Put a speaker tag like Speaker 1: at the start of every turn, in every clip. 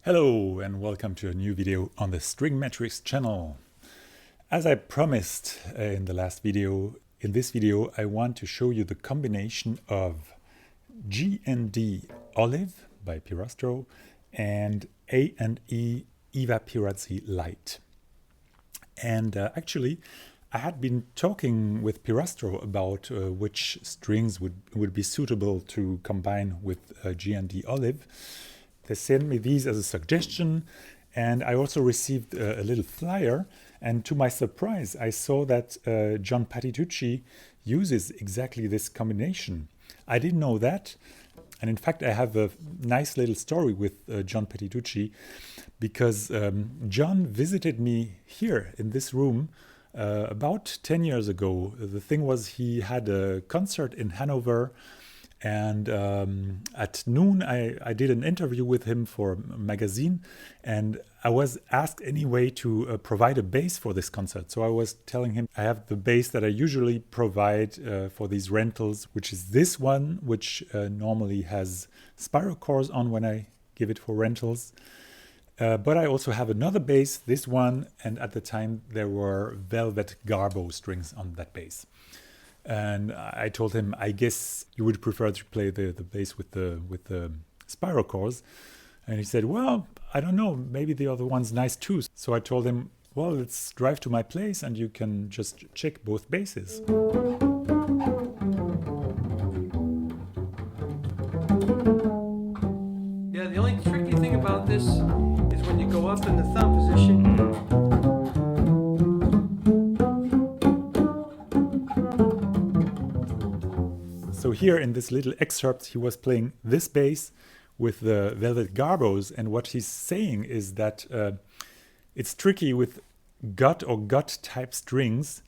Speaker 1: Hello and welcome to a new video on the Stringmatrix channel. As I promised in the last video, in this video I want to show you the combination of G and D Oliv by Pirastro and A and E Evah Pirazzi Light. And actually I had been talking with Pirastro about which strings would be suitable to combine with G and D Oliv. They sent me these as a suggestion, and I also received a little flyer, and to my surprise I saw that John Patitucci uses exactly this combination. I didn't know that, and in fact I have a nice little story with John Patitucci, because John visited me here in this room about 10 years ago. The thing was, he had a concert in Hanover, and at noon I did an interview with him for a magazine, and I was asked anyway to provide a bass for this concert. So I was telling him I have the bass that I usually provide for these rentals, which is this one, which normally has spiral cores on when I give it for rentals. But I also have another bass, this one, and at the time there were velvet garbo strings on that bass. And I told him, I guess you would prefer to play the bass with the spiral cores. And he said, well, I don't know, maybe the other one's nice too. So I told him, well, let's drive to my place and you can just check both basses.
Speaker 2: Yeah, the only tricky thing about this is when you go up in the thumb position.
Speaker 1: So here in this little excerpt, he was playing this bass with the velvet garbos, and what he's saying is that it's tricky with gut or gut type strings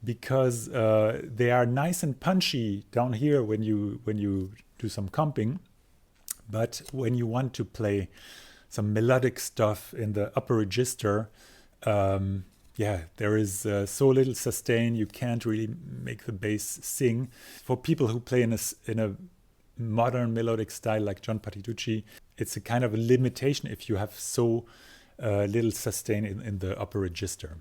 Speaker 1: because they are nice and punchy down here when you do some comping, but when you want to play some melodic stuff in the upper register, there is so little sustain, you can't really make the bass sing. For people who play in a modern melodic style like John Patitucci, it's a kind of a limitation if you have so little sustain in the upper register.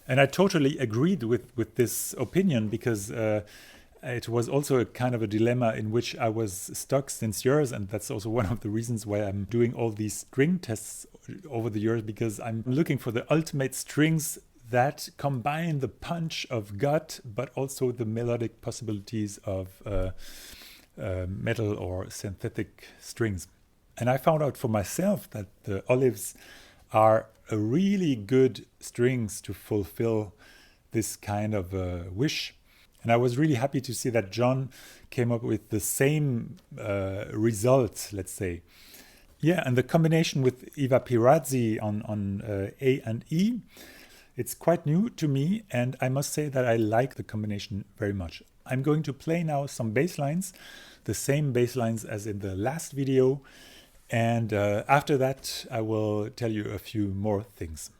Speaker 1: And I totally agreed with this opinion, because it was also a kind of a dilemma in which I was stuck since years, and that's also one of the reasons why I'm doing all these string tests over the years, because I'm looking for the ultimate strings that combine the punch of gut, but also the melodic possibilities of metal or synthetic strings. And I found out for myself that the Olivs are a really good strings to fulfill this kind of wish. And I was really happy to see that John came up with the same result, let's say. Yeah, and the combination with Evah Pirazzi on A and E, it's quite new to me, and I must say that I like the combination very much. I'm going to play now some bass lines, the same bass lines as in the last video, and after that I will tell you a few more things.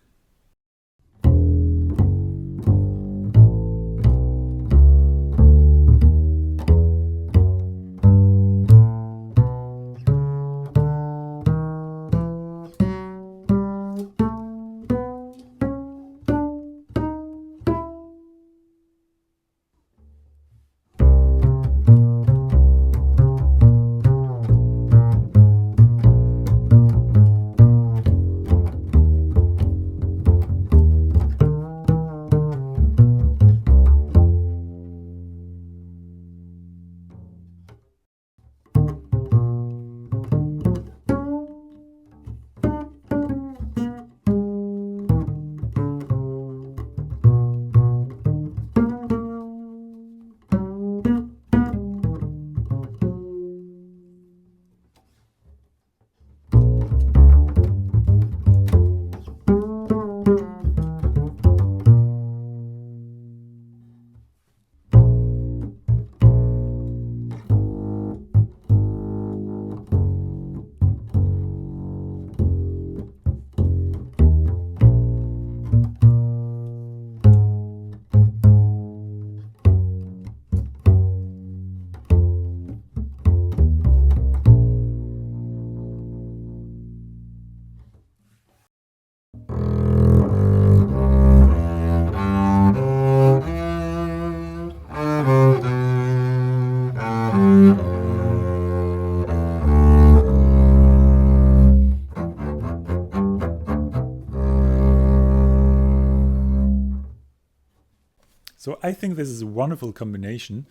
Speaker 1: So I think this is a wonderful combination.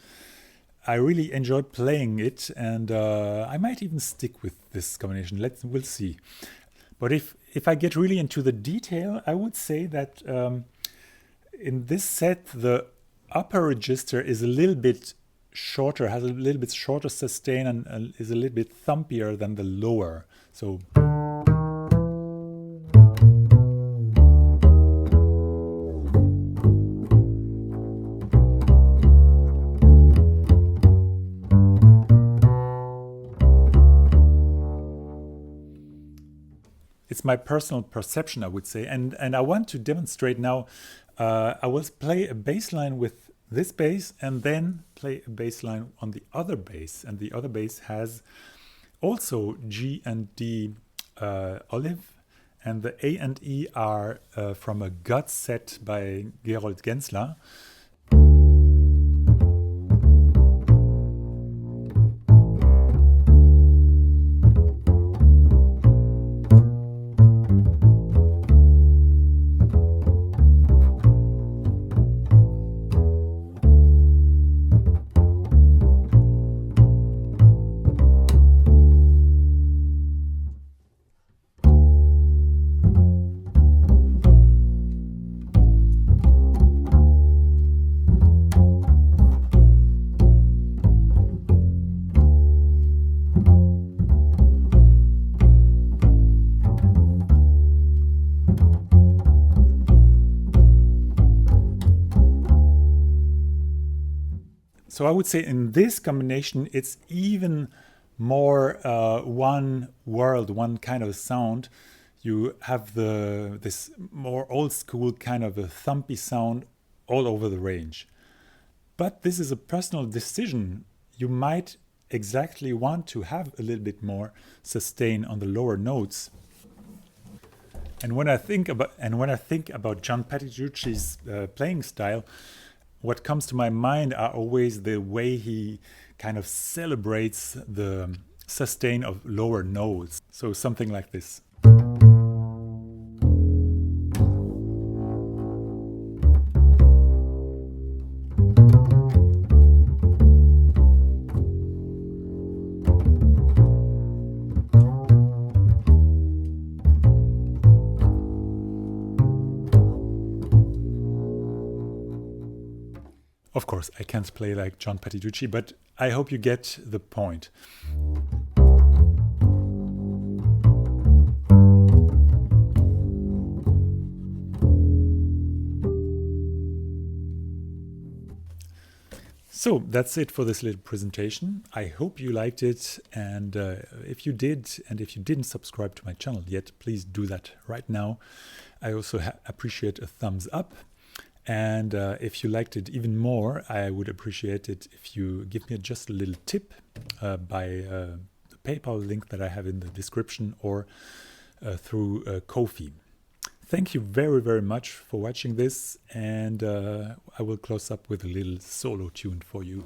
Speaker 1: I really enjoyed playing it, and I might even stick with this combination. We'll see. But if I get really into the detail, I would say that in this set, the upper register is a little bit shorter, has a little bit shorter sustain, and is a little bit thumpier than the lower. So it's my personal perception, I would say, and I want to demonstrate now. I will play a bass line with this bass and then play a bass line on the other bass, and the other bass has also G and D Oliv, and the A and E are from a gut set by Gerold Gensler. So I would say in this combination, it's even more one world, one kind of sound. You have this more old school kind of a thumpy sound all over the range. But this is a personal decision. You might exactly want to have a little bit more sustain on the lower notes. And when I think about John Patitucci's playing style, what comes to my mind are always the way he kind of celebrates the sustain of lower notes. So something like this. Of course, I can't play like John Patitucci, but I hope you get the point. So that's it for this little presentation. I hope you liked it, and if you did, and if you didn't subscribe to my channel yet, please do that right now. I also appreciate a thumbs up. And if you liked it even more, I would appreciate it if you give me just a little tip by the PayPal link that I have in the description, or through Ko-fi. Thank you very, very much for watching this, and I will close up with a little solo tune for you.